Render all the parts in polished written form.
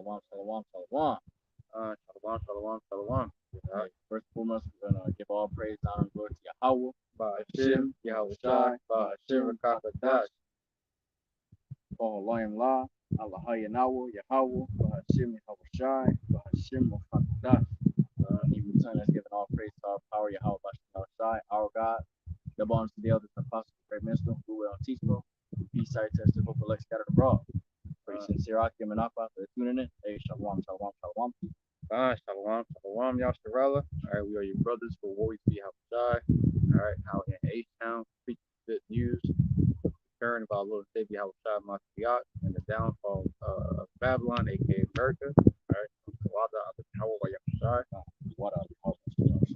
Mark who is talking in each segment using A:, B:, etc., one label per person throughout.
A: Shalom, shalom, shalom.
B: Shalom, shalom, shalom.
A: Right. First and foremost, we're going to give all praise, honor, and glory to Yahawah
B: Bahashem Yahawashi
A: Bahashem
B: Rakatadash.
A: Bahashem La, Allah Yahawah, Yahawah, Bahashem Yahawashi, Bahashem Rakatadash. In return, let's give all praise to our power, Yahawah Bahashem Yahawashi, our God. Double honors to the elders and apostles, great minister, who will teach them. Peace, sight, test, and hope, elect scattered abroad. Pretty sincere, Akim and Alpha, for tuning in. Hey, shalom, shalom, shalom.
B: Shalom, shalom, Yasharella. All right, we are your brothers for Warriors Yahawashi. All right, out in H-Town, preaching good news, sharing about Lord and Savior Yahawashi Mashiach and the downfall of Babylon, aka America. All right, THAWADAH, YAHAWAH
A: What
B: All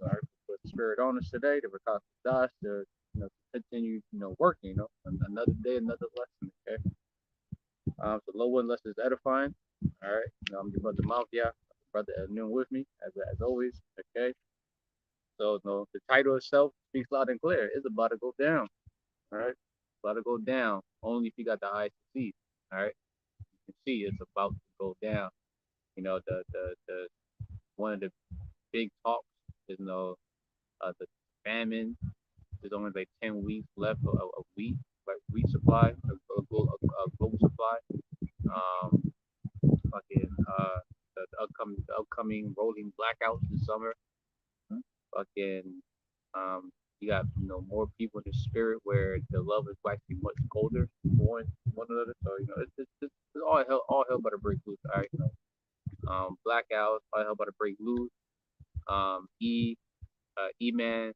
B: right, put the spirit on us today to Rakatadash to continue working. Another day, another lesson. Okay. So low one less is edifying. All right. I'm your brother Mafia, brother Noon with me as always. Okay. So the title itself speaks loud and clear. It's about to go down. All right. It's about to go down. Only if you got the eyes to see. All right. You can see it's about to go down. The one of the big talks is the famine. There's only like 10 weeks left of wheat, like wheat supply, a global supply. Um, the upcoming rolling blackouts this summer. Fucking you got more people in the spirit where the love is actually much colder for one another. So it's all hell about to break loose. All right, blackouts, all hell about to break loose. E-Man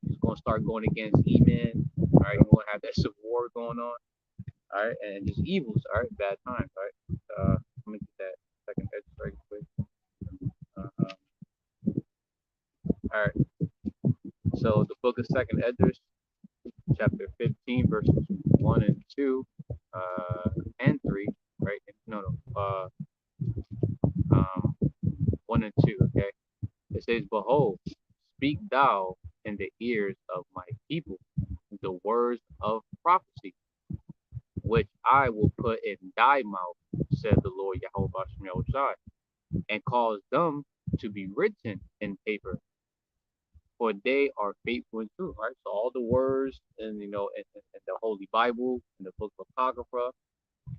B: is gonna start going against E-Man. All right, you're gonna have that civil war going on. All right, and just evils. All right, bad times. All right, let me get that second edge right quick. All right. So the book of Second Edges, chapter 15, verses 1 and 2, and 3, right? No, 1 and 2, okay? It says, Behold, speak thou in the ears of my people the words of prophecy, which I will put in thy mouth, said the Lord YAHAWAH BAHASHAM YAHAWASHI, and cause them to be written in paper, for they are faithful and true. Right. So all the words in in the Holy Bible, in the book of Apocrypha,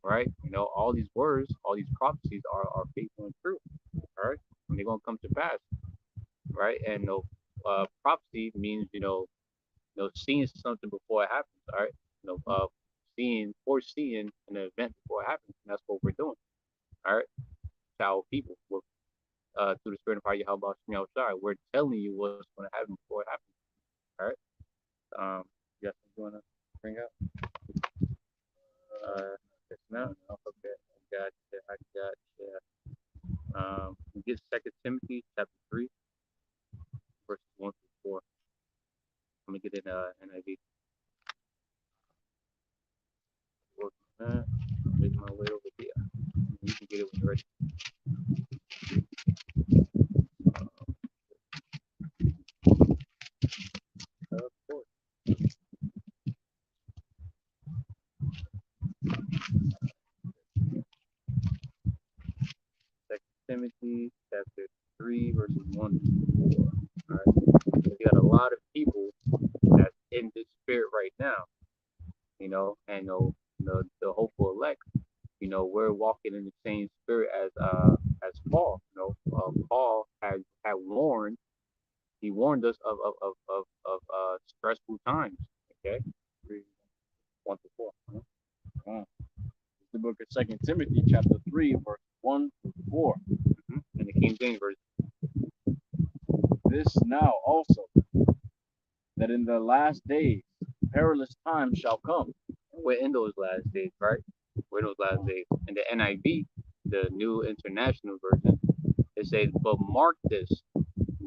B: right? All these words, all these prophecies are faithful and true. All right, and they're gonna come to pass. Right. And prophecy means seeing something before it happens. All right. Foreseeing an event before it happens. And that's what we're doing. All right. Child people with through the spirit of Yahawah Bahashem Yahawashi, we're telling you what's going to happen before it happens. All right. You got something you want to bring up? Yes, no. Okay. I got you. We get 2 Timothy chapter 3, verses 1 through 4. Let me get in NIV. Make my way over here. You can get it when you're ready. Of course. Timothy chapter 3, verses 1 to 4. All right. You got a lot of people that's in this spirit right now, and the hopeful elect, we're walking in the same spirit as Paul. Paul had warned. He warned us of stressful times. Okay, 1 to 4.
A: The book of Second Timothy, chapter 3, verse 1 through 4.
B: And the King James version.
A: This now also, that in the last days perilous times shall come.
B: We're in those last days, right? We're in those last days. And the NIV, the New International Version, it says, but mark this,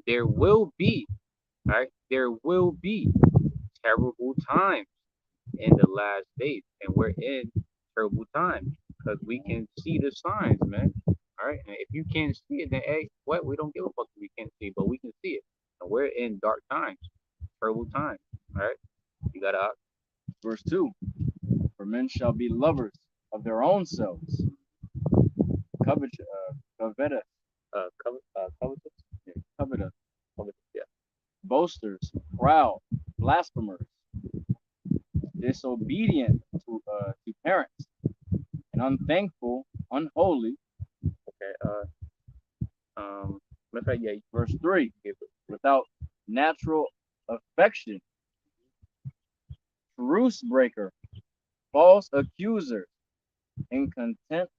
B: there will be, right? There will be terrible times in the last days. And we're in terrible times because we can see the signs, man. All right. And if you can't see it, then hey, what? We don't give a fuck if we can't see, but we can see it. And we're in dark times, terrible times. All right. You got to.
A: Verse 2. For men shall be lovers of their own selves, covetous,
B: Covetous?
A: covetous,
B: Covetous, yeah.
A: boasters, proud, blasphemers, disobedient to parents, and unthankful, unholy.
B: Okay. Matter of fact, yeah,
A: Verse 3,
B: give it.
A: without natural affection, truce breaker, false accusers, incontent,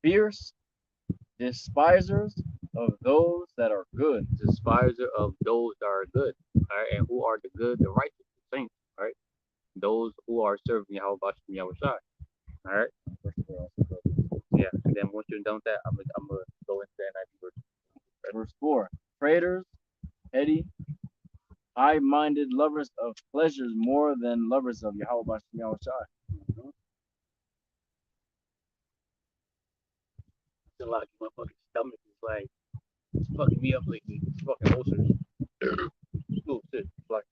A: fierce, despisers of those that are good.
B: Despiser of those that are good. All right. And who are the good? The righteous, the saints. All right. Those who are serving YAHAWAH BAHASHAM YAHAWASHI. All right. Yeah. And then once you're done with that, I'm gonna go into the NIV version.
A: Verse 4, traitors, heady, high-minded, lovers of pleasures more than lovers of YAHAWAH BAHASHAM YAHAWASHI.
B: A lot of my fucking stomach is like it's fucking me up lately. It's fucking ulcers. Oh shit. Like,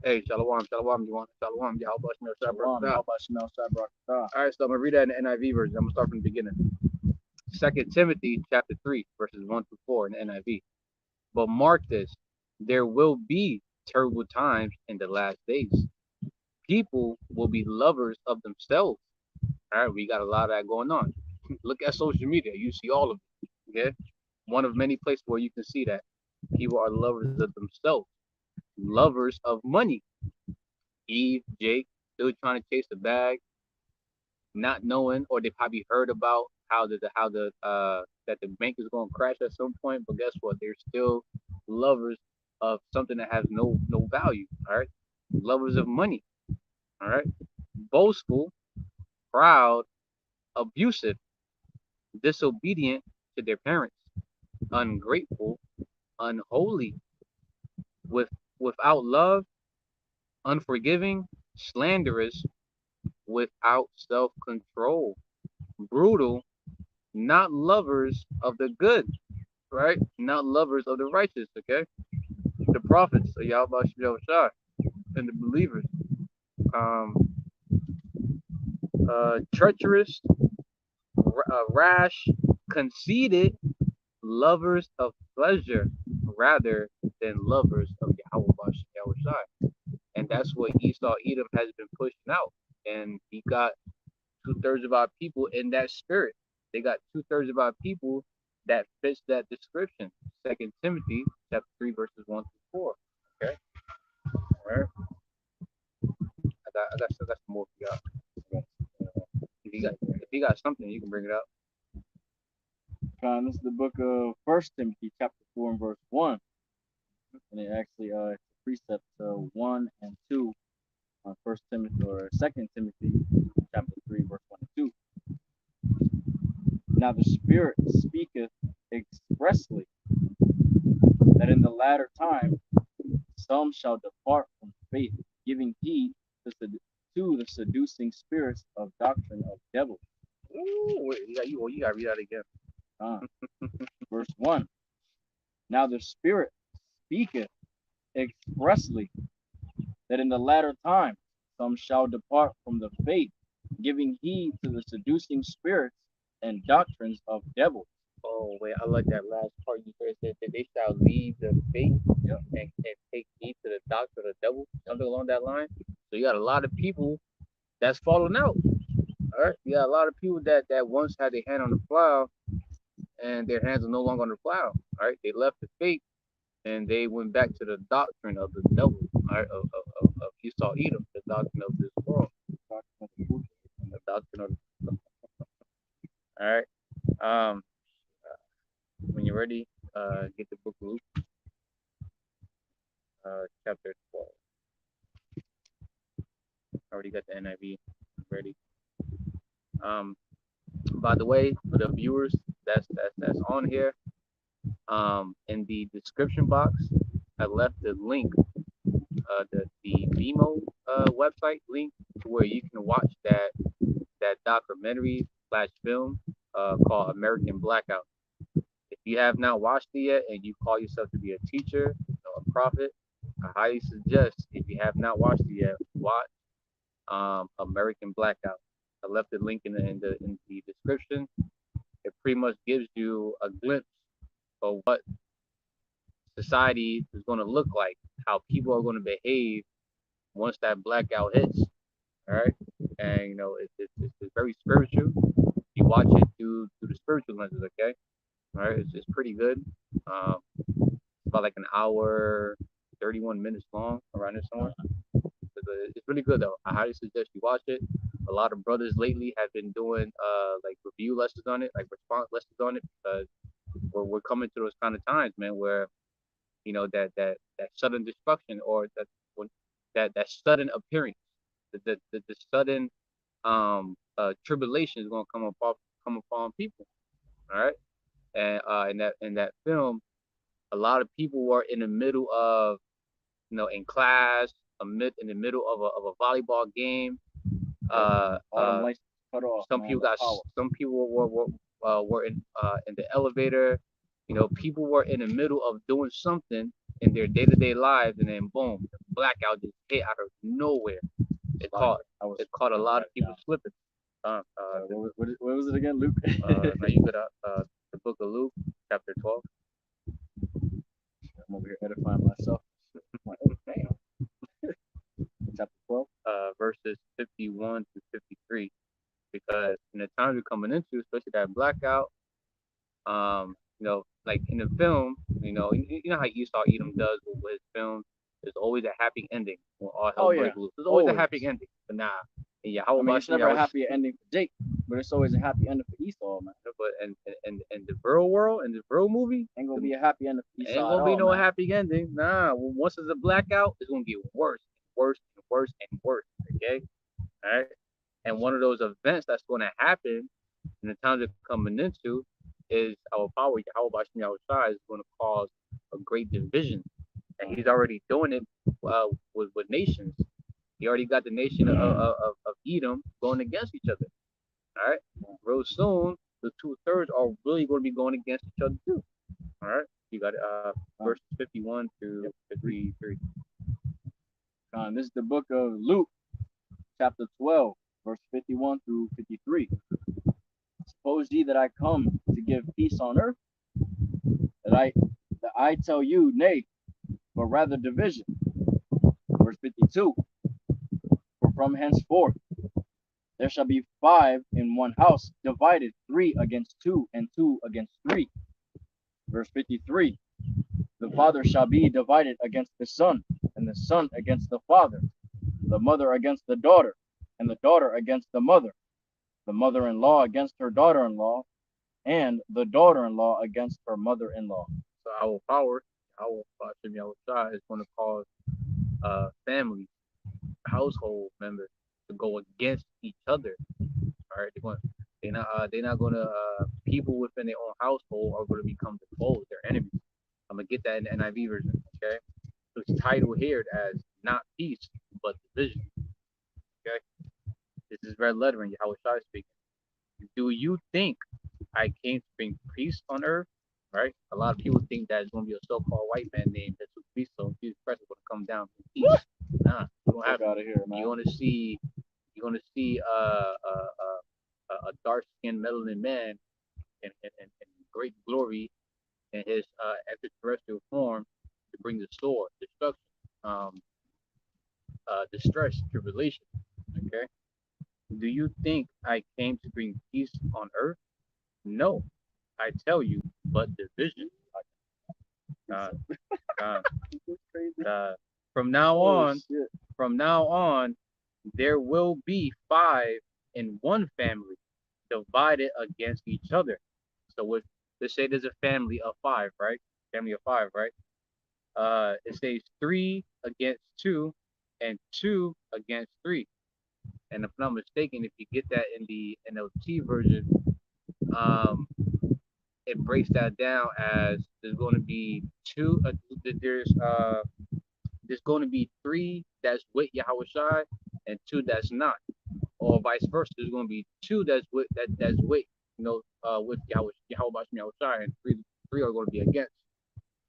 B: hey, shalom, shalom, you want shalom, YAHAWAH BAHASHAM YAHAWASHI.
A: YAHAWAH BAHASHAM YAHAWASHI.
B: All right, so I'm gonna read that in the NIV version. I'm gonna start from the beginning. 2 Timothy chapter 3, verses 1 through 4 in the NIV. But mark this, there will be terrible times in the last days. People will be lovers of themselves. All right, we got a lot of that going on. Look at social media, you see all of it. Okay, one of many places where you can see that people are lovers of themselves, lovers of money. Eve, Jake, still trying to chase the bag, not knowing, or they probably heard about how the that the bank is going to crash at some point. But guess what? They're still lovers of something that has no value. All right, lovers of money. All right, boastful, proud, abusive, disobedient to their parents, ungrateful, unholy, without love, unforgiving, slanderous, without self-control, brutal, not lovers of the good, right? Not lovers of the righteous, okay? The prophets of YAHAWAH and the believers. Um, Treacherous, rash, conceited, lovers of pleasure rather than lovers of YAHAWAH. And that's what Esau Edom has been pushing out. And he got 2/3 of our people in that spirit. They got 2/3 of our people that fits that description. 2 Timothy chapter 3 verses 1 through 4. Okay. All right. I got some more for y'all. If you got something, you can bring it up.
A: This is the book of First Timothy chapter 4 and verse 1. And it actually it's a precept 1 and 2 on First Timothy or 2 Timothy chapter 3 verse 1 and 2. Now the Spirit speaketh expressly that in the latter time some shall depart from faith, giving heed to the seducing spirits of doctrine of devils.
B: Ooh, wait, you gotta read that again.
A: Verse 1. Now the Spirit speaketh expressly that in the latter time some shall depart from the faith, giving heed to the seducing spirits and doctrines of devils.
B: Oh wait, I like that last part you said that they shall leave the faith,
A: Yep.
B: and take heed to the doctrine of the devil, something along that line. So you got a lot of people that's falling out. All right, you got a lot of people that once had their hand on the plow, and their hands are no longer on the plow. All right, they left the faith and they went back to the doctrine of the devil, all right, of Esau Edom, the doctrine of this world, the doctrine of. All right. When you're ready, get the book of Luke, chapter 12. I already got the NIV ready. By the way, for the viewers that's on here, in the description box, I left the link, the Vimeo website link, to where you can watch that documentary / film called American Blackout. If you have not watched it yet and you call yourself to be a teacher or a prophet, I highly suggest, if you have not watched it yet, watch American Blackout. I left the link in the description. it pretty much gives you a glimpse of what society is going to look like, how people are going to behave once that blackout hits. All right, and you know it's very spiritual. You watch it through the spiritual lenses, okay? All right, it's pretty good. It's about like an hour, 31 minutes long, around there somewhere. It's really good though. I highly suggest you watch it. A lot of brothers lately have been doing like review lessons on it, like response lessons on it, because we're coming to those kind of times, man, where you know that sudden destruction or that sudden appearance, the sudden tribulation is gonna come upon people. All right, and in that film, a lot of people were in the middle of in class, in the middle of a volleyball game.
A: Cut off,
B: Some people got some people were in the elevator. You know, people were in the middle of doing something in their day-to-day lives, and then boom, the blackout just hit out of nowhere. It caught a lot of people slipping.
A: What was it again, Luke?
B: Now you got the book of Luke, chapter 12.
A: I'm over here edifying myself. Like, oh, damn. Chapter 12.
B: Verses 51 to 53. Because in the times we're coming into, especially that blackout, like in the film, you know how Esau Edom does with his films. There's always a happy ending when all hell breaks loose. There's always a happy ending, but nah. And Yahawah
A: it's never a happy ending for Jake, but it's always a happy ending for Esau, man.
B: But in the real world, in the real movie,
A: ain't gonna be a happy ending for Esau.
B: Ain't gonna be no happy ending. Nah. Once it's a blackout, it's gonna get worse, worse, and worse, and worse. Okay. All right. And one of those events that's going to happen in the times we're coming into is our power, YAHAWAH BAHASHAM YAHAWASHI, is going to cause a great division. And he's already doing it with nations. He already got the nation of Edom going against each other. All right. Real soon, the 2/3 are really going to be going against each other too. All right. You got verses 51 to 53.
A: This is the book of Luke, chapter 12. Verse 51 through 53. Suppose ye that I come to give peace on earth, that I tell you, nay, but rather division. Verse 52. For from henceforth there shall be 5 in one house, divided 3 against 2, and 2 against 3. Verse 53. The father shall be divided against the son, and the son against the father, the mother against the daughter, and the daughter against the mother-in-law against her daughter-in-law, and the daughter-in-law against her mother-in-law.
B: So our power, our BAHASHAM YAHAWASHI, is going to cause families, household members to go against each other. All right, they're not going to people within their own household are going to become the foes, their enemies. I'm gonna get that in the NIV version. Okay, so it's titled here as not peace but division. Okay. This is red lettering, Yahawashi speaking. Do you think I came to bring peace on earth? Right? A lot of people think that it's going to be a so-called white man named Jesus Christ, Jesus Christ is going to come down from peace. Nah, you don't have
A: out of here, man.
B: You're going to see a dark-skinned melanin man in great glory in his extraterrestrial form to bring the sword, destruction, distress, tribulation. Okay. Do you think I came to bring peace on earth? No, I tell you, but division. From now on, there will be 5 in one family divided against each other. So let's say there's a family of 5, right? Family of 5, right? It says 3 against 2 and 2 against 3. And if I'm not mistaken, if you get that in the NLT version, it breaks that down as there's going to be 2. There's going to be 3 that's with Yahawashi and 2 that's not, or vice versa. There's going to be 2 that's with with Yahawashi Yahawashi, and 3 are going to be against.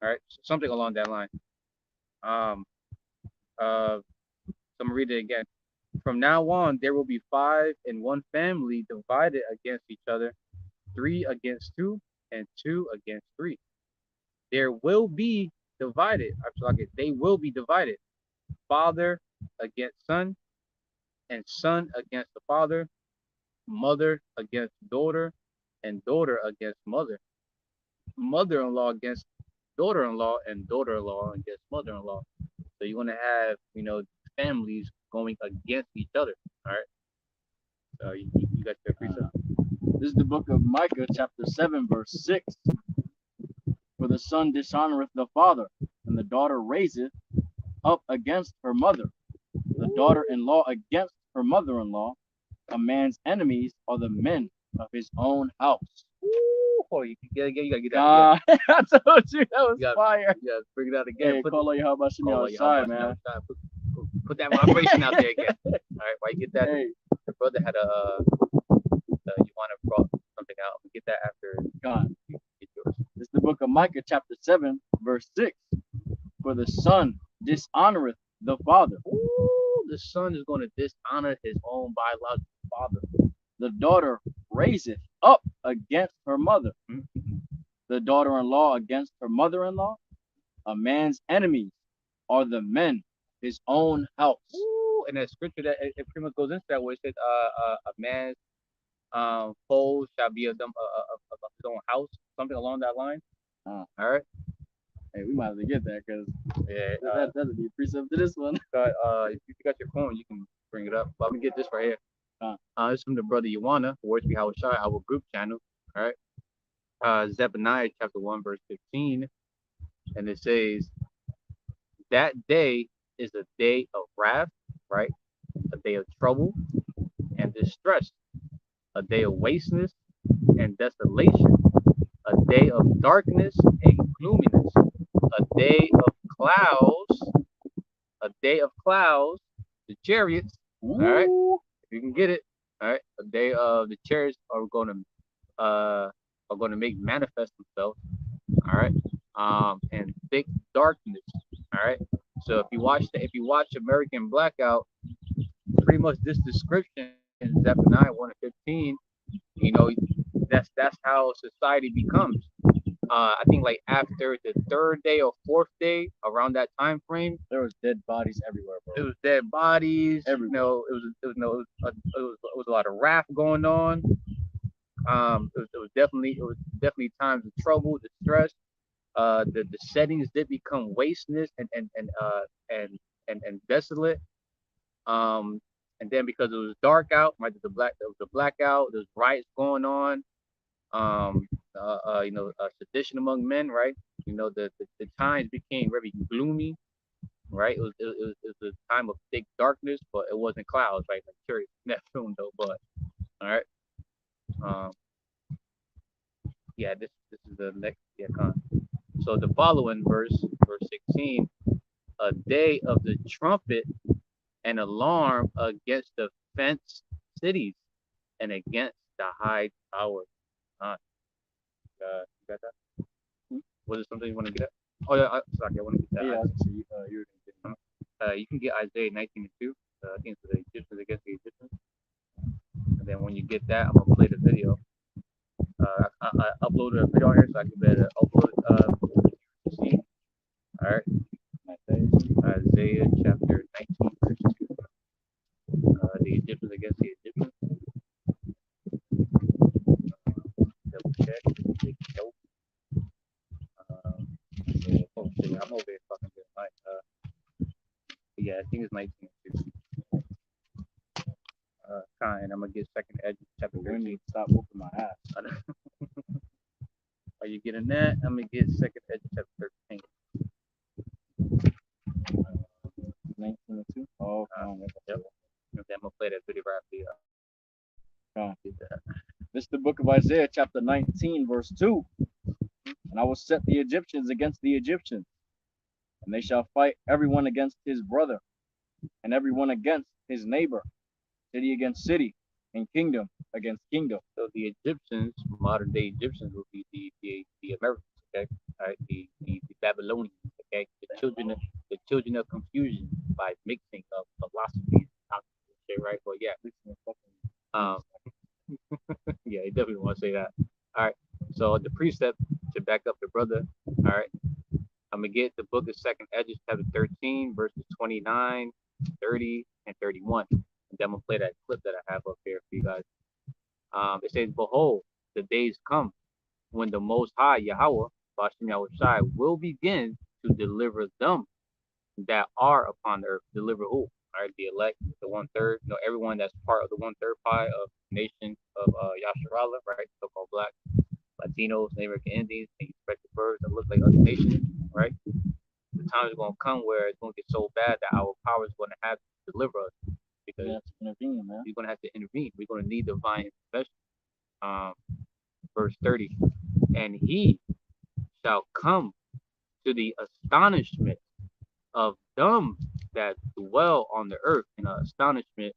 B: All right, so something along that line. So I'm gonna read it again. From now on, there will be 5 in one family divided against each other. 3 against 2, and 2 against 3. There will be divided. They will be divided. Father against son, and son against the father, mother against daughter, and daughter against mother, mother-in-law against daughter-in-law, and daughter-in-law against mother-in-law. So you're gonna have, families going against each other. All right. So you got your precept.
A: This is the book of Micah, chapter 7, verse 6. For the son dishonoreth the father, and the daughter raiseth up against her mother, the daughter-in-law against her mother-in-law. A man's enemies are the men of his own house.
B: Oh, you gotta get that.
A: I told you that was fire.
B: Yeah, bring it out again.
A: Hey, call YAHAWASHI W4Y, man.
B: Put that vibration out there again. All right, while you get that,
A: Hey,
B: your brother had you want to brought something out. Get that after
A: God.
B: you get yours.
A: This is the book of Micah, chapter 7, verse 6. For the son dishonoreth the father.
B: Ooh, the son is going to dishonor his own biological father.
A: The daughter raiseth up against her mother. The daughter-in-law against her mother-in-law. A man's enemies are the men of his own house.
B: Ooh, and that scripture that it pretty much goes into that where it says a man's foes shall be of his own house, something along that line. All right.
A: Hey, we might have to get that because that'll be a precept to this one.
B: If you got your phone, you can bring it up. But let me get this right here. This is from the brother YAHAWAH, YAHAWASHI, our group channel. All right. Zephaniah chapter 1 verse 15, and it says, "That day is a day of wrath, right? A day of trouble and distress, a day of wasteness and desolation, a day of darkness and gloominess, a day of clouds, the chariots." All right, if you can get it. All right, a day of the chariots are going to make manifest themselves. All right, and thick darkness. All right. So if you watch American Blackout, pretty much this description in Zephaniah 1:15, that's how society becomes. I think like after the 3rd day or 4th day, around that time frame,
A: there was dead bodies everywhere, bro.
B: It was dead bodies.
A: Everywhere.
B: It was a lot of wrath going on. It was definitely times of trouble, distress. The settings did become wasteness and desolate. And then because it was dark out, right? There was a blackout. There's riots going on. Sedition among men, right? The times became very gloomy, right? It was a time of thick darkness, but it wasn't clouds, right? Like Cherry in that film, though. But all right. This is the next con. So the following verse 16, a day of the trumpet and alarm against the fenced cities and against the high tower. You got that? Was it something you want to get at? Oh yeah, sorry, I want to get that.
A: Yeah,
B: you can get Isaiah 19:2. I think it's the Egyptians against the Egyptians. And then when you get that, I'm gonna play the video. I uploaded a video on here so I can better upload it. See. All right. Isaiah chapter 19 verse 2. The Egyptians against the Egyptians. Double check. Nope. I'm over here fucking good. I think it's 19:2. And I'm gonna get second edge chapter 13.
A: Stop whooping my ass.
B: Are you getting that? I'm gonna get second edge chapter 13.
A: 19:2. Oh,
B: yep. And then I'm gonna play that video right after you.
A: This is the book of Isaiah, chapter 19, verse 2. And I will set the Egyptians against the Egyptians, and they shall fight everyone against his brother, and everyone against his neighbor, city against city, and kingdom against kingdom.
B: So the Egyptians, modern day Egyptians, will be the Americans, okay? All right, the Babylonians, okay? The children of confusion by mixing of philosophies, okay, right? Well, yeah, yeah, you definitely want to say that. So the precept to back up the brother, all right, I'm going to get the book of 2nd Esdras, chapter 13, verses 29, 30, and 31. And then I'm going to play that clip that I have up here for you guys. It says, behold, the days come when the Most High, Yahawah BAHASHAM YAHAWASHI, will begin to deliver them that are upon the earth. Deliver who? All right, the elect, the 1/3, everyone that's part of the 1/3 pie of the nation of Yasharala, right? So-called Black, Latinos, Native American Indians, and you expect the birds that look like other nations, right? The time is going to come where it's going to get so bad that our power is going to have to deliver us, because we're going to have to intervene. We're going to need divine intervention. Verse 30, and he shall come to the astonishment of them that dwell on the earth. And astonishment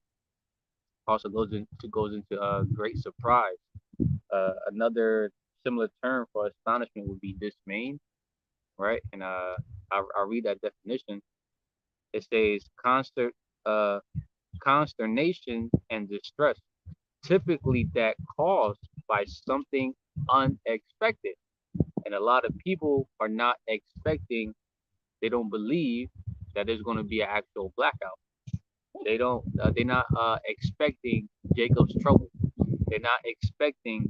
B: also goes into great surprise. Another similar term for astonishment would be dismay, right? And I'll read that definition. It says consternation and distress, typically that caused by something unexpected. And a lot of people are not expecting, they don't believe that there's going to be an actual blackout. They're not expecting Jacob's trouble. They're not expecting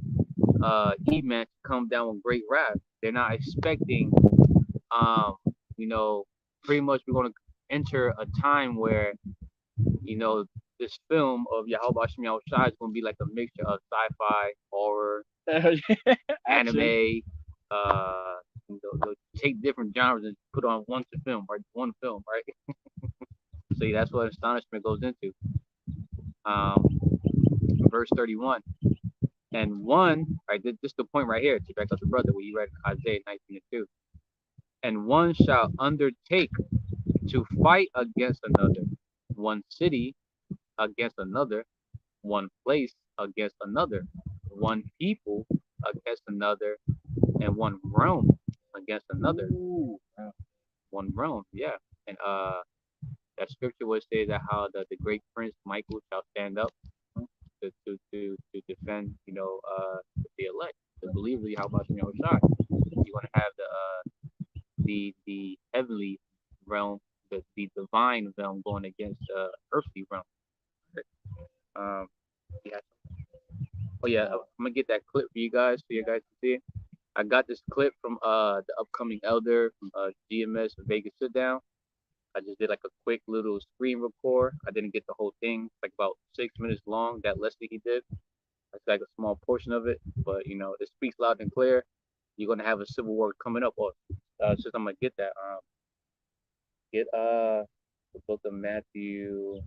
B: Eman to come down with great wrath. They're not expecting, pretty much we're going to enter a time where, this film of YAHAWAH BAHASHAM YAHAWASHI is going to be like a mixture of sci-fi, horror, anime. They'll take different genres and put on one film, right? So yeah, that's what astonishment goes into. Verse 31. And one, right, this is the point right here to back up the brother where you read Isaiah 19:2. And one shall undertake to fight against another, one city against another, one place against another, one people against another, and one realm against another.
A: Ooh.
B: One realm, yeah. And that scripture would say that how the great prince Michael shall stand up to defend, the elect, the believers. How about You're gonna have the heavenly realm, the divine realm going against the earthly realm. Yeah. Oh yeah, I'm gonna get that clip for you guys so you guys can see it. I got this clip from the upcoming elder from GMS Vegas Sit Down. I just did like a quick little screen record. I didn't get the whole thing. It's like about 6 minutes long, that lesson he did. That's like a small portion of it, but it speaks loud and clear. You're gonna have a civil war coming up. Since I'm gonna get that, get the book of Matthew.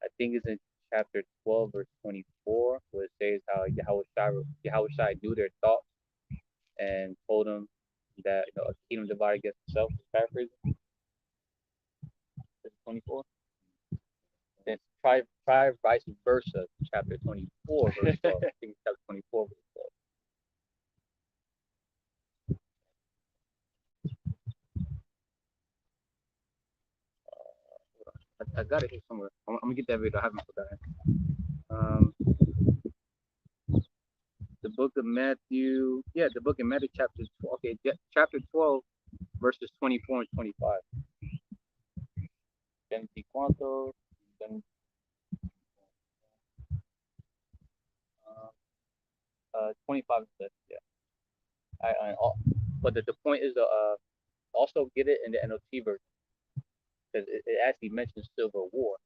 B: I think it's in chapter 12 verse 24, where it says how Yahawashi knew their thoughts and told them that a kingdom divided against itself. Paraphrasing. 24. Then try vice versa, chapter 24 verse 12. I think it's chapter 24 verse 12. I got it here somewhere. I'm gonna get that video. I haven't forgotten. The book of Matthew. Yeah, the book of Matthew, chapter 12. Okay, chapter 12, verses 24 and 25. 24. 25 says, yeah. But the point is to also get it in the NLT version, because it actually mentions civil war.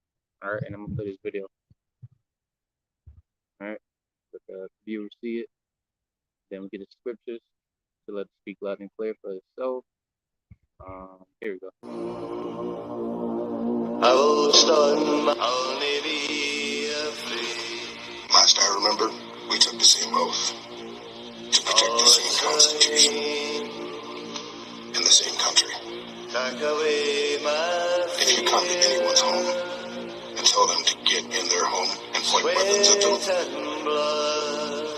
B: All right, and I'm gonna play this video. All right, let the viewers see it. Then we get the scriptures to let it speak loud and clear for itself. Here we go.
C: Last I remember, we took the same oath to protect the same constitution in the same country. If you come to anyone's home and tell them to get in their home and point weapons at them,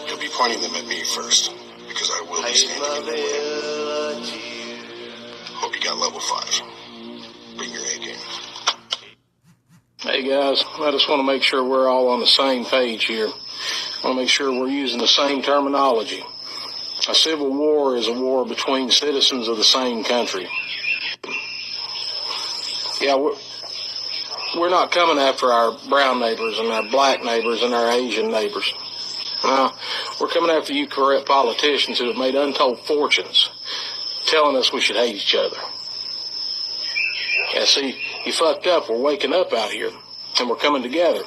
C: you'll be pointing them at me first, because I will be standing in the way. Hope you got level 5. Bring your A game.
D: Hey guys, I just want to make sure we're all on the same page here. I want to make sure we're using the same terminology. A civil war is a war between citizens of the same country. Yeah, we're not coming after our brown neighbors and our black neighbors and our Asian neighbors. No, we're coming after you corrupt politicians who have made untold fortunes telling us we should hate each other. Yeah, see, you fucked up. We're waking up out here, and we're coming together.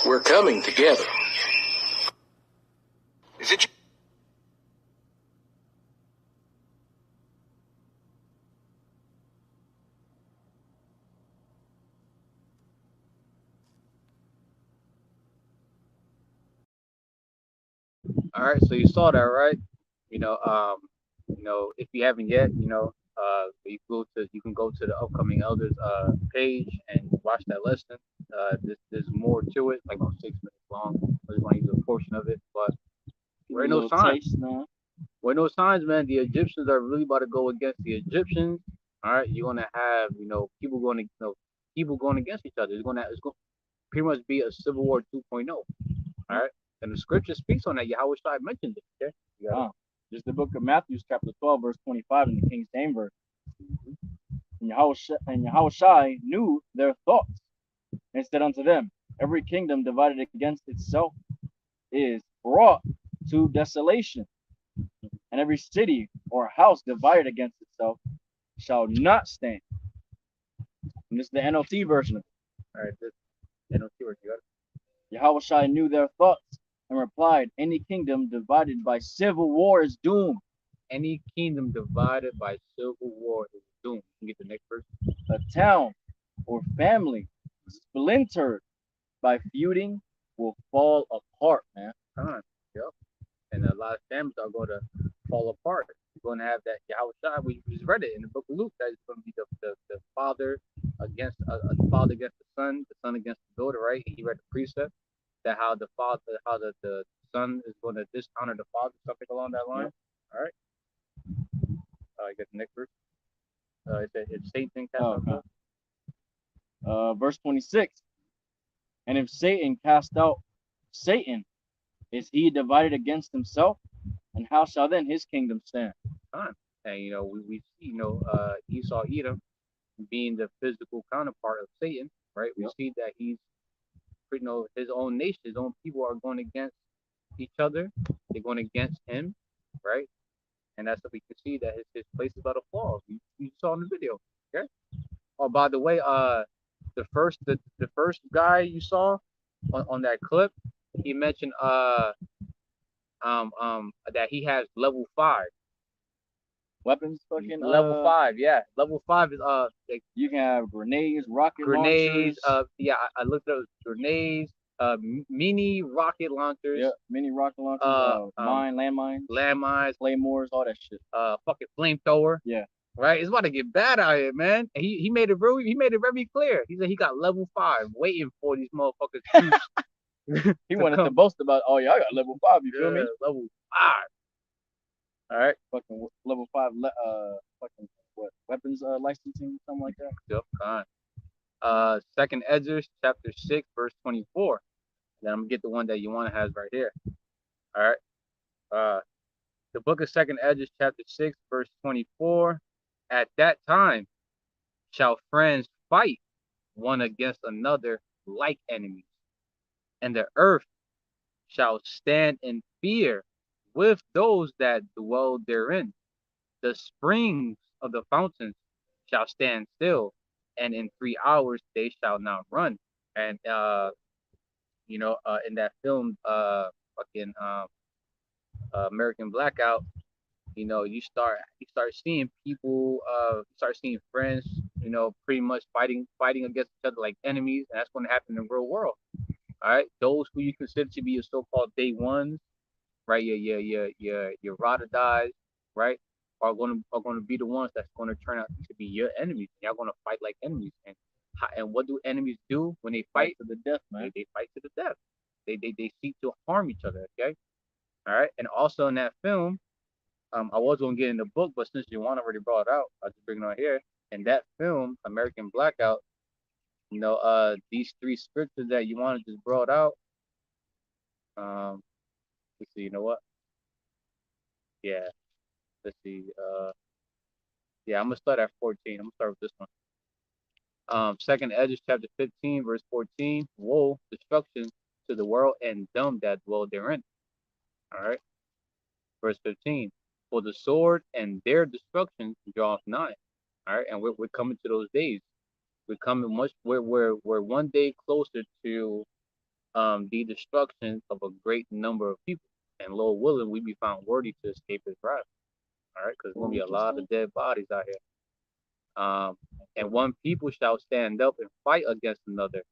D: We're coming together.
C: Is it?
B: All right, so you saw that, right? If you haven't yet, you can go to the upcoming elders page and watch that lesson. There's more to it, like about 6 minutes long. I just want to use a portion of it, but we're in those times. We're in those times, man. The Egyptians are really about to go against the Egyptians. All right, you're gonna have people going against each other. It's going to pretty much be a civil war 2.0. All right. And the scripture speaks on that. YAHAWASHI mentioned it. Okay.
A: Just the book of Matthew, chapter 12, verse 25 in the King James version. And YAHAWASHI knew their thoughts and said unto them, every kingdom divided against itself is brought to desolation, and every city or house divided against itself shall not stand. And this is the NLT version of it.
B: All right, this NLT version, you got it?
A: YAHAWASHI knew their thoughts and replied, any kingdom divided by civil war is doomed.
B: Any kingdom divided by civil war is doomed. You can get the next verse.
A: A town or family splintered by feuding will fall apart, man.
B: Yep. And a lot of families are going to fall apart. You're going to have that YAHAWASHI. We just read it in the book of Luke. That is going to be the father against the father against the son against the daughter, right? And he read the precept that how the son is going to dishonor the father, something along that line. Yep. All right. I get the next verse. If Satan cast out.
A: Verse 26. And if Satan cast out Satan, is he divided against himself? And how shall then his kingdom stand?
B: And we see Esau Edom being the physical counterpart of Satan, right? We see that he's his own nation, his own people are going against each other. They're going against him, right? And that's what we can see that his place is about to fall. You saw in the video, okay? Oh, by the way, the first guy you saw on that clip, he mentioned that he has level 5
A: weapons. Fucking
B: level 5, yeah. Level 5 is
A: you can have grenades, rocket
B: launchers.
A: Yeah,
B: I looked up grenades, mini rocket launchers.
A: Yeah, mini rocket launchers, landmines, claymores, all that shit.
B: Fucking flamethrower.
A: Yeah.
B: Right, it's about to get bad out here, man. And he made it very clear. He said he got level 5 waiting for these motherfuckers.
A: He wanted to boast about, oh yeah, I got level 5. You feel me?
B: Level 5. All right,
A: fucking level 5. Fucking what? Weapons licensing, something like that.
B: Yep. Second Ezra, chapter 6, verse 24. Then I'm gonna get the one that you want to have right here. All right. The book of Second Ezra, chapter 6, verse 24. At that time shall friends fight one against another like enemies, and the earth shall stand in fear with those that dwell therein. The springs of the fountains shall stand still, and in 3 hours they shall not run. And in that film, American Blackout, you start seeing people, start seeing friends, pretty much fighting against each other like enemies, and that's going to happen in the real world. All right, those who you consider to be your so-called day ones, right? Your Ratazas, right, are going to be the ones that's going to turn out to be your enemies. Y'all going to fight like enemies, and what do enemies do when they fight
A: to the death, man?
B: They fight to the death. They seek to harm each other. Okay, all right, and also in that film, I was gonna get in the book, but since Juwan already brought it out, I'll just bring it on here. In that film, American Blackout, these 3 scriptures that Juwan just brought out, Let's see. You know what? Yeah. Let's see. Yeah, I'm gonna start at 14. I'm gonna start with this one. Second Edges chapter 15, verse 14. Woe, destruction to the world and them that dwell therein. All right. Verse 15. For the sword and their destruction draweth nigh. All right, and we're coming to those days. We're coming much. We're one day closer to the destruction of a great number of people. And Lord willing, we be found worthy to escape his wrath. All right, because there's gonna be a lot of dead bodies out here. And one people shall stand up and fight against another.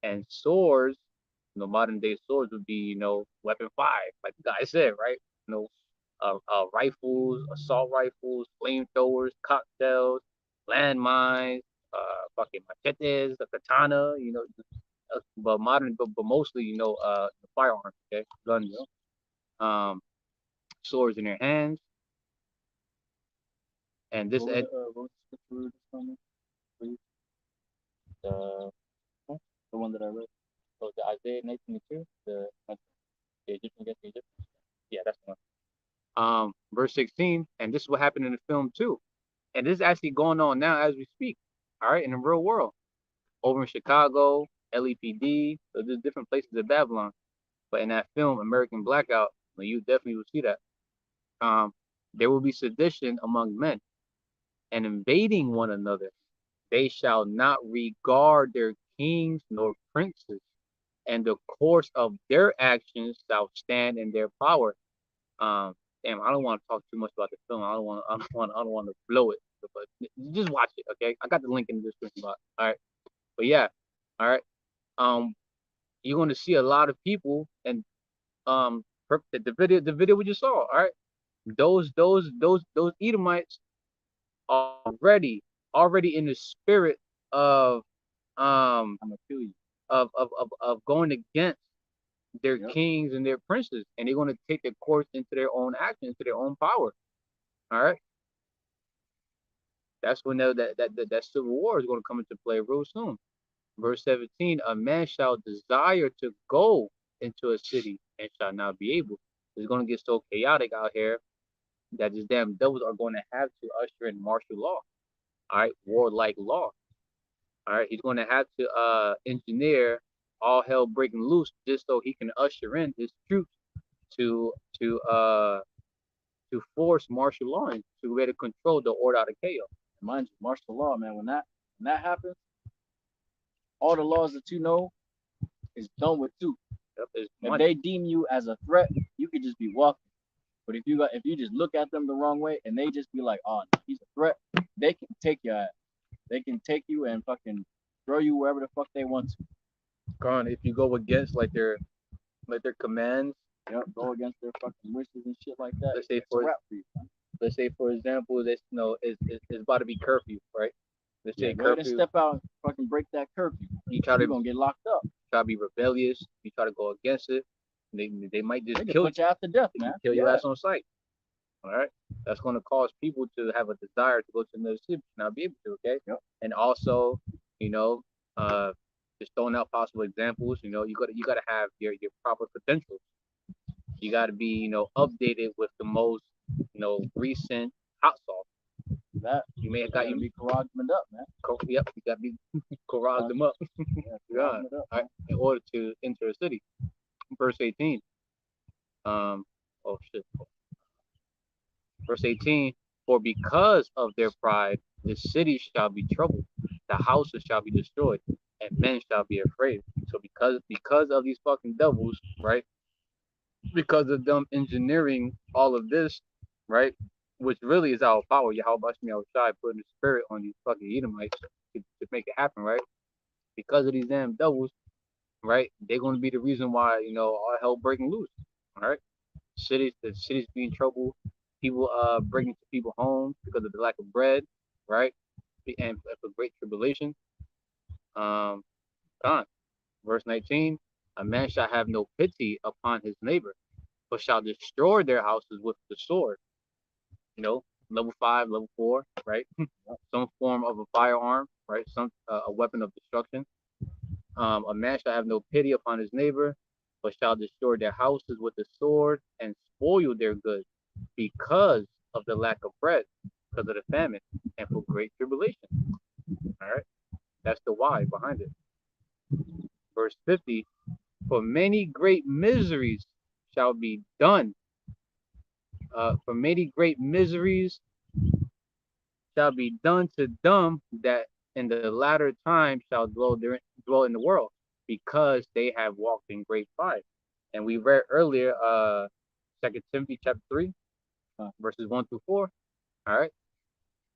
B: And swords, modern day swords would be, weapon 5, like the guy said, right? Rifles, assault rifles, flamethrowers, cocktails, landmines, fucking machetes, the katana, but mostly, firearms, okay, guns, swords in their hands, and this
A: what was the scripture please? The one that I read.
B: So the Isaiah 19:2, the Egyptian against the Egyptians. Yeah, that's the one. Verse 16, and this is what happened in the film too. And this is actually going on now as we speak. All right, in the real world. Over in Chicago, LEPD, so there's different places in Babylon. But in that film, American Blackout, you definitely will see that. There will be sedition among men and invading one another. They shall not regard their kings nor princes, and the course of their actions shall stand in their power. Damn, I don't want to talk too much about the film. I don't want to blow it, but just watch it, okay? I got the link in the description box. All right, but yeah, all right. You're going to see a lot of people, and the video we just saw. All right, those Edomites are already in the spirit of I'm gonna kill you of going against their kings and their princes, and they're going to take their course into their own action, into their own power. All right, that's when that civil war is going to come into play real soon. Verse 17: a man shall desire to go into a city and shall not be able. It's going to get so chaotic out here that these damn devils are going to have to usher in martial law. All right, warlike law. All right, he's going to have to engineer all hell breaking loose just so he can usher in his troops to force martial law and to be able to control the order out of chaos.
A: Mind you, martial law, man. When that happens, all the laws that you know is done with too. If they deem you as a threat, you could just be walking. But if you just look at them the wrong way and they just be like, oh, he's a threat, they can take your ass. They can take you and fucking throw you wherever the fuck they want to.
B: Gone. If you go against like their commands,
A: go against their fucking wishes and shit like that.
B: Let's say for example, this it's about to be curfew, right? Let's say
A: go ahead and step out and fucking break that curfew. You're gonna get locked up.
B: Try to be rebellious. You try to go against it. They might just kill
A: you after death, man.
B: Kill your ass on sight. All right, that's going to cause people to have a desire to go to another city, not be able to. Okay, and also, just throwing out possible examples. You gotta have your proper credentials. You gotta be updated with the most recent hot sauce.
A: That
B: you may have got
A: be corralled them up, man.
B: Yep, you gotta be corralled them up. All right, in order to enter a city. Verse 18. Verse 18. For because of their pride, the city shall be troubled, the houses shall be destroyed, and men shall be afraid. So because of these fucking devils, right? Because of them engineering all of this, right? Which really is our power. YAHAWAH BAHASHAM YAHAWASHI putting the spirit on these fucking Edomites to make it happen, right? Because of these damn devils, right? They're going to be the reason why, all hell breaking loose. All right. The cities be in trouble. People breaking to people homes because of the lack of bread, right? And for great tribulation. Verse 19, a man shall have no pity upon his neighbor, but shall destroy their houses with the sword. Level 5, level 4, right? Some form of a firearm, right? Some a weapon of destruction. A man shall have no pity upon his neighbor, but shall destroy their houses with the sword and spoil their goods because of the lack of bread, because of the famine, and for great tribulation. All right, that's the why behind it. Verse 50, for many great miseries shall be done. For many great miseries shall be done to them that in the latter time shall dwell in the world, because they have walked in great pride. And we read earlier, 2 Timothy chapter 3, verses 1 through 4. All right.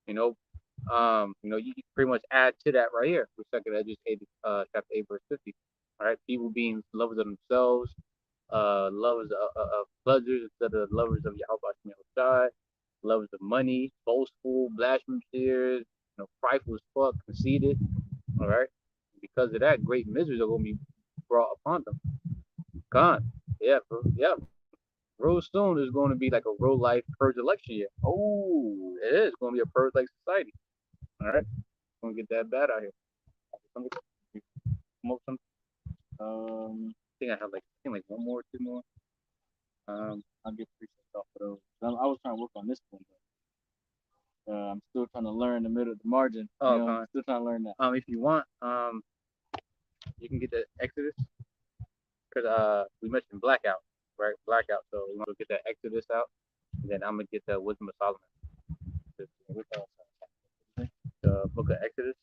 B: You can pretty much add to that right here with 2 Edges 8, chapter 8, verse 50. All right. People being lovers of themselves, lovers of pleasures instead of lovers of YAHAWASHI W4Y, lovers of money, boastful, blasphemous, prideful as fuck, conceited. All right. Because of that, great miseries are going to be brought upon them. Gone. Yeah, bro. Yeah. Real soon is going to be like a real life purge election year. Oh, it is going to be a purge like society. All right. Going to get that bad out here. Smoke some. I think I have like one more, two more.
A: I'll get 3 cents off of those. I was trying to work on this one, but I'm still trying to learn the margin. I'm still trying to learn that.
B: If you want, you can get the Exodus, because we mentioned Blackout, right? Blackout. So we want to get that Exodus out, and then I'm gonna get the Wisdom of Solomon. The book of Exodus,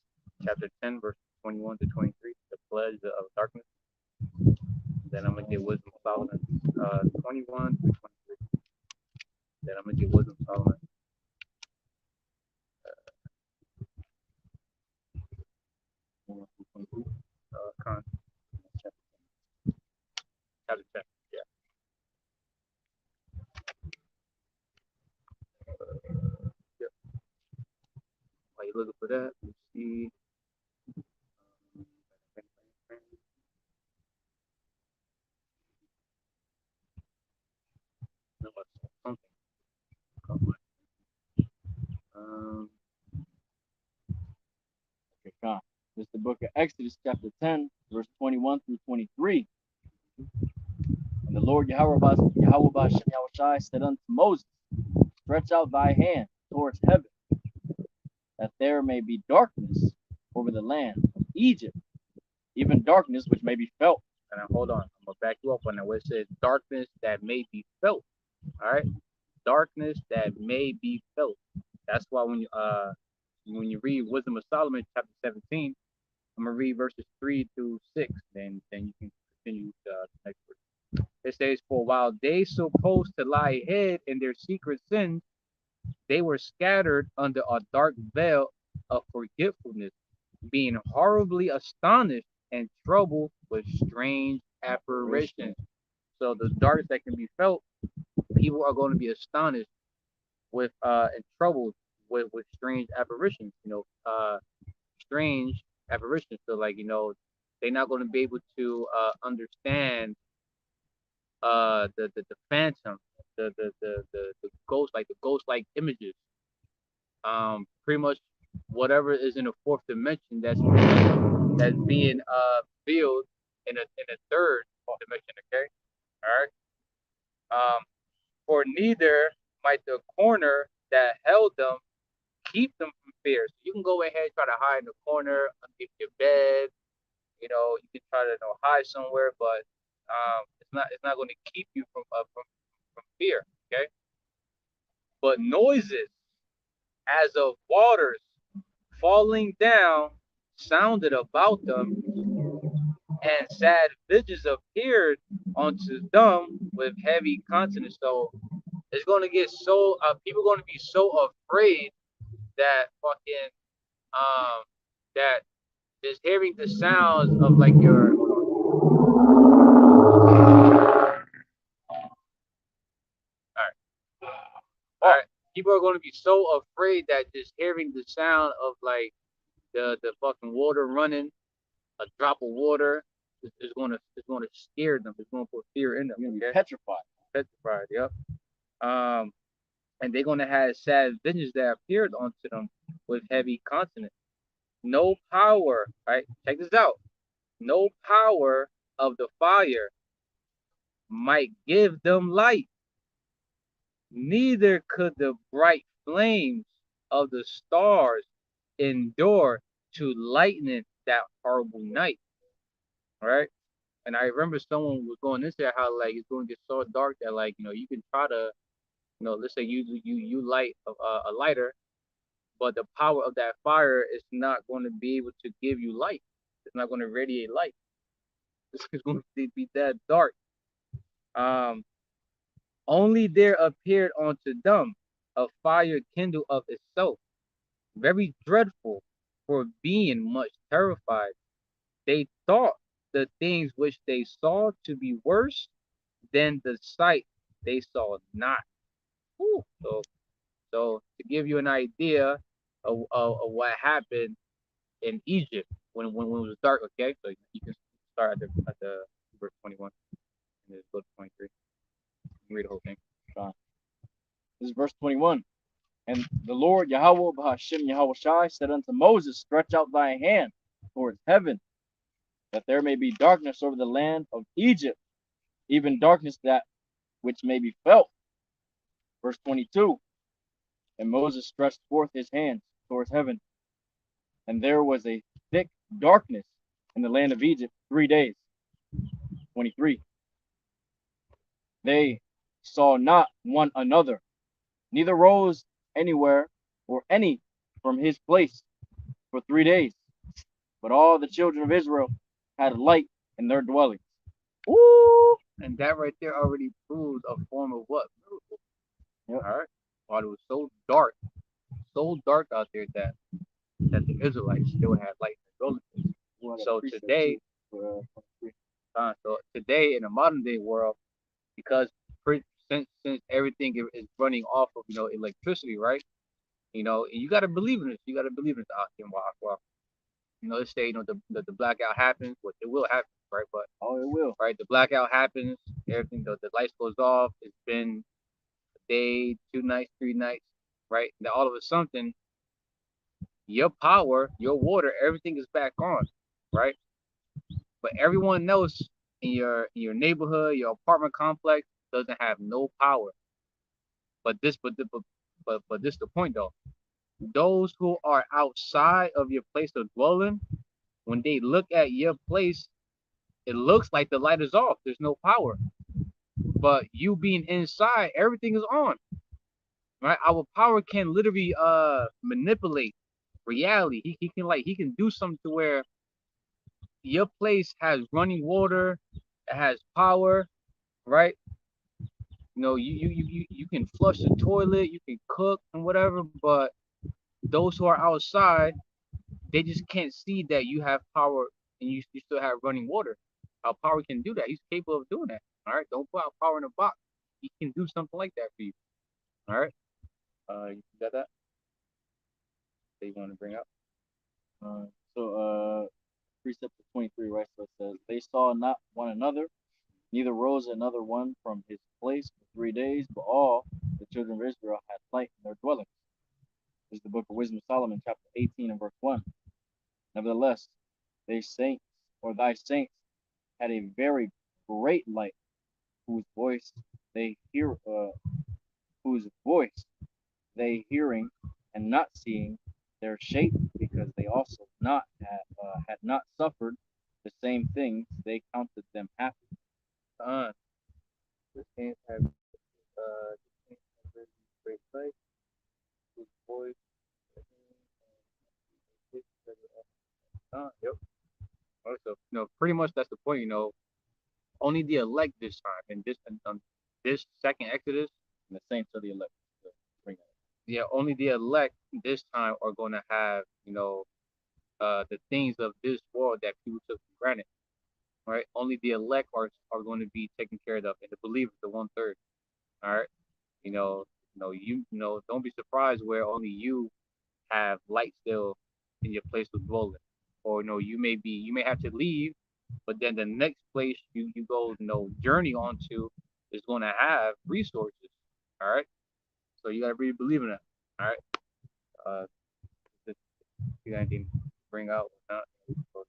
B: chapter 10, verse 21 to 23, the pledge of darkness. Then I'm gonna get Wisdom of Solomon, 21 through 23. Then I'm gonna get Wisdom of Solomon. Chapter 10, yeah. Yep. While you looking for that, let's see.
A: Okay, God. This is the book of Exodus, chapter 10, verse 21 through 23. And the Lord YAHAWAH BAHASHAM YAHAWASHI said unto Moses, stretch out thy hand towards heaven, that there may be darkness over the land of Egypt, even darkness which may be felt.
B: And hold on, I'm gonna back you up on that where it says darkness that may be felt. All right, darkness that may be felt. That's why when you read Wisdom of Solomon chapter 17, I'm gonna read verses 3 through 6. Then you can continue the next verse. It says, for while they supposed to lie hid in their secret sins, they were scattered under a dark veil of forgetfulness, being horribly astonished and troubled with strange apparitions. So the darkness that can be felt, people are going to be astonished with and troubled with strange apparitions. Strange apparitions. So they're not going to be able to understand the phantom, the ghost, like the ghost-like images. Pretty much whatever is in the fourth dimension that's being revealed in a third dimension. Okay, all right. For neither might the corner that held them keep them from fear. So you can go ahead and try to hide in the corner underneath your bed. You can try to hide somewhere, but it's not going to keep you from fear. Okay. But noises as of waters falling down sounded about them, and sad visions appeared unto them with heavy countenance. So it's going to get so people are going to be so afraid that that just hearing the sounds of like your all right. People are going to be so afraid that just hearing the sound of like the fucking water running, a drop of water is going to scare them. It's going to put fear in them.
A: You're going to be petrified.
B: Petrified. Yep. And they're going to have sad visions that appeared unto them with heavy countenance. No power. Right. Check this out. No power of the fire might give them light. Neither could the bright flames of the stars endure to lighten that horrible night. All right. And I remember someone was going into how like it's going to get so dark that like you can try to let's say you light a lighter, but the power of that fire is not going to be able to give you light. It's not going to radiate light. It's going to be that dark. Only there appeared unto them a fire kindled of itself, very dreadful, for being much terrified. They thought the things which they saw to be worse than the sight they saw not. Ooh. So to give you an idea of what happened in Egypt when it was dark, okay? So you can start at the verse 21 and then go to 23. You can read the whole thing.
A: This is verse 21. And the Lord YAHAWAH BAHASHAM YAHAWASHI said unto Moses, stretch out thy hand towards heaven, that there may be darkness over the land of Egypt, even darkness that which may be felt. Verse 22. And Moses stretched forth his hands towards heaven, and there was a thick darkness in the land of Egypt 3 days. 23. They saw not one another, neither rose anywhere or any from his place for 3 days. But all the children of Israel had light in their dwellings.
B: Woo! And that right there already proves a form of what? Miracle.
A: Yep.
B: All right. While it was so dark out there that the Israelites still had light in their dwellings. So today, in the modern day world, because since everything is running off of electricity, right? And you got to believe in this. You got to believe in this. Let's say the blackout happens, which it will happen, right? But
A: it will.
B: Right, the blackout happens. Everything, the lights goes off. It's been a day, 2 nights, 3 nights, right? Now all of a sudden, your power, your water, everything is back on, right? But everyone else in your neighborhood, your apartment complex doesn't have no power. But this is the point though. Those who are outside of your place of dwelling, when they look at your place, it looks like the light is off. There's no power. But you being inside, everything is on. Right? Our power can literally manipulate reality. He can do something to where your place has running water, it has power, right? You can flush the toilet, you can cook and whatever, but those who are outside, they just can't see that you have power and you still have running water. Our power can do that. He's capable of doing that. All right, don't put our power in a box. He can do something like that for you. All right, you got that? That you want to bring up?
A: Precept 23, right? So it says, they saw not one another, neither rose another one from his place for 3 days, but all the children of Israel had light in their dwellings. This is the book of Wisdom of Solomon, chapter 18 and verse 1. Nevertheless, thy saints had a very great light, whose voice they hearing and not seeing their shape, because they also had not suffered the same things, they counted them happy.
B: The saints have very great light, whose voice yep. Also, pretty much that's the point. Only the elect this time, and this second Exodus,
A: And the saints are the elect.
B: yeah, only the elect this time are going to have the things of this world that people took for granted, right? Only the elect are going to be taken care of, and the believers, the 1/3. All right, don't be surprised where only you have light still in your place of dwelling, or you may have to leave, but then the next place you go journey onto is going to have resources. All right, so you got to really believe in that. All right, you got anything to bring out? Close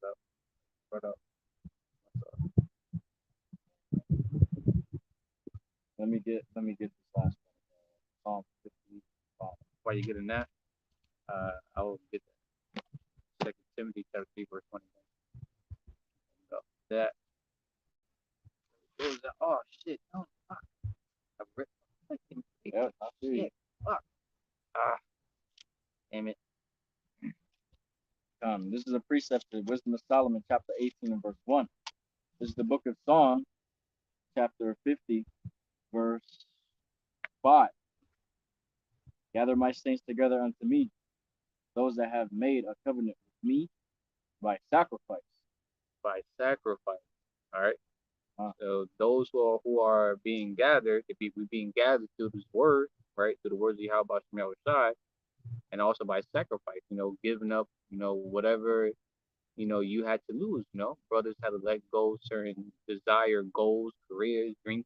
B: up.
A: Let me get this last one. Psalm 55.
B: While you're getting that, I will get that. 2 Timothy chapter 3, verse 21. That. Oh shit! No, fuck. I've written.
A: Yeah, I feel you.
B: Fuck. Damn it.
A: This is a precept to Wisdom of Solomon, chapter 18 and verse 1. This is the book of Psalms, chapter 50, verse 5. Gather my saints together unto me, those that have made a covenant with me by sacrifice.
B: By sacrifice. All right.
A: Huh.
B: So those who are being gathered, if we're being gathered through this word, right, through the words of YAHAWAH BAHASHAM YAHAWASHI, and also by sacrifice, giving up, whatever, you had to lose, brothers had to let go certain desired goals, careers, dream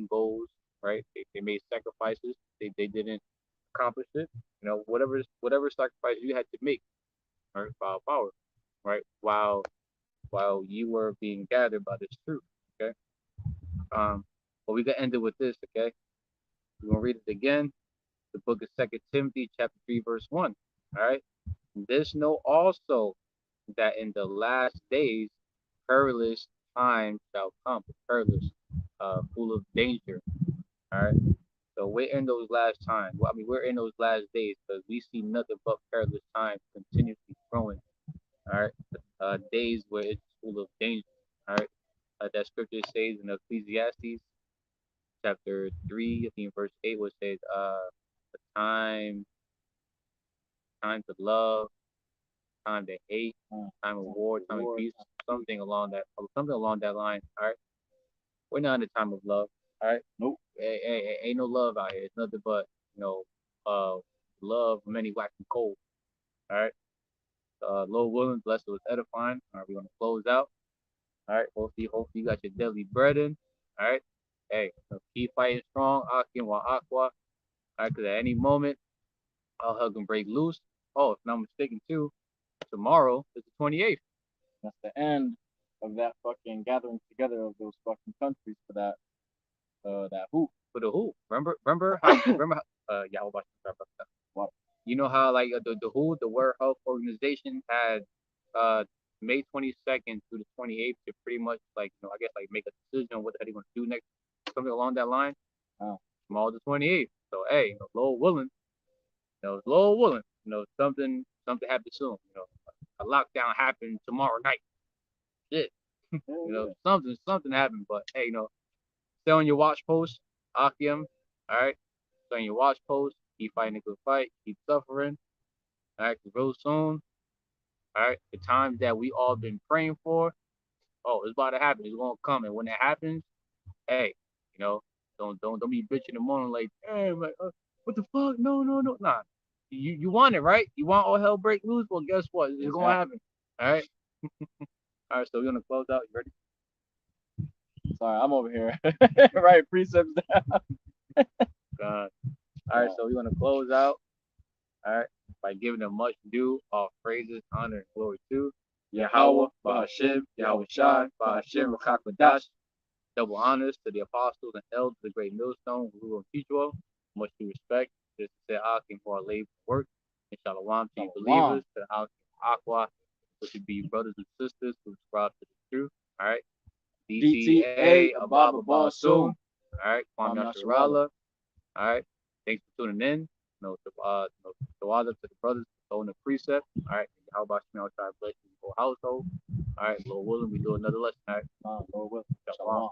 B: goals, right? They made sacrifices. They didn't accomplish it, whatever sacrifice you had to make, right, by power, right, while you were being gathered by this truth, okay? But we can end it with this, okay? We're gonna read it again. The book of 2 Timothy, chapter 3, verse 1. All right. This know also that in the last days perilous times shall come. Perilous, full of danger. All right. So we're in those last times. Well, I mean, we're in those last days because we see nothing but perilous times continuously growing. All right. Days where it's full of danger. All right. That scripture says in Ecclesiastes chapter 3, I think verse 8, which says, the time to love, time to hate, time of war, time of peace, something along that line. All right. We're not in the time of love. All right.
A: Nope.
B: Ain't no love out here. It's nothing but, love many waxing cold. All right. Lord willing, blessed was edifying. All right, we're gonna close out. All right. Hopefully you got your daily bread in. All right. Hey, keep fighting strong. Akim wa aqua. All right, because at any moment, I'll hug and break loose. Oh, if I'm not mistaken too, tomorrow is the 28th.
A: That's the end of that fucking gathering together of those fucking countries for that hoop.
B: For the who? Remember how YAHAWAH.
A: What?
B: You know how like the WHO, the World Health Organization, had May 22nd through the 28th to pretty much like I guess like make a decision on what the hell they're gonna do next, something along that line.
A: Oh.
B: Tomorrow the 28th. So hey, Lord willing, Lord willing, something happens soon. A lockdown happened tomorrow night. Shit. Something happened, but hey, stay on your watch post, Akim. All right, stay on your watch post. Keep fighting a good fight. Keep suffering. All right, 'cause real soon. All right, the time that we all been praying for. Oh, it's about to happen. It's gonna come, and when it happens, hey, don't be bitching and moaning like, hey, like, what the fuck? No, nah. You want it, right? You want all hell break loose? Well, guess what? It's gonna happen. All right. All right, so we're gonna close out. You ready?
A: Sorry, I'm over here. Right, precepts down.
B: God. All right, so we're gonna close out. All right, by giving them much due, all praises, honor, and glory to
A: YAHAWAH BAHASHAM YAHAWASHI
B: BAHASHAM RATAZA. Double honors to the apostles and elders of the great millstone who will teach you. Much due respect to the Akim for our labor work. And shalom to you believers, to the Akim Aqua, which would be brothers and sisters who subscribe to the truth. All right. DTA Ababa Basum. All right. Kwam Yasharala. All right. Thanks for tuning in. THAWADAH to the brothers on the precept. All right. How about you try to bless your whole household? All right. Lord willing, we do another lesson. All right.
A: Lord willing.
B: Shalom.